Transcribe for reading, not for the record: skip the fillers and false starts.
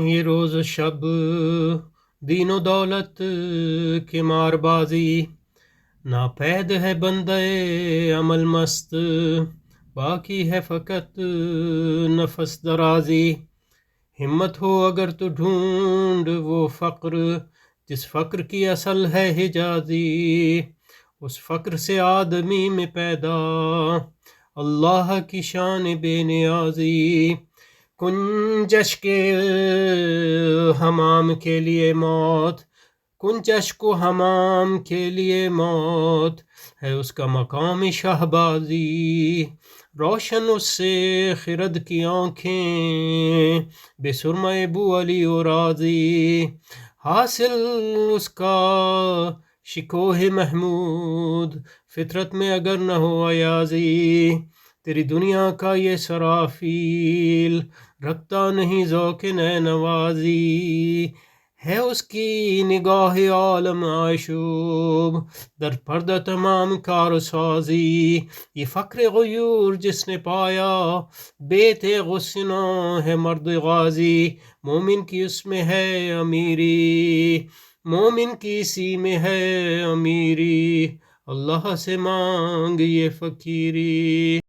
یہ روز و شب دین و دولت کی مار بازی، ناپید ہے بندے عمل مست، باقی ہے فقط نفس درازی۔ ہمت ہو اگر تو ڈھونڈ وہ فقر جس فقر کی اصل ہے حجازی، اس فقر سے آدمی میں پیدا اللہ کی شان بے نیازی۔ کنجش کے حمام کے لیے موت، کنجش کو حمام کے لیے موت ہے اس کا مقام شہبازی۔ روشن اس سے خرد کی آنکھیں بے سرمہ بو علی و راضی، حاصل اس کا شکوہ محمود فطرت میں اگر نہ ہو ایازی۔ تیری دنیا کا یہ سرافیل رکھتا نہیں ذوق نئے نوازی، ہے اس کی نگاہ عالم آشوب در پردہ تمام کار سازی۔ یہ فقر غیور جس نے پایا بیت غسنا ہے مرد غازی، مومن کی اس میں ہے امیری، مومن کی اسی میں ہے امیری، اللہ سے مانگ یہ فقیری۔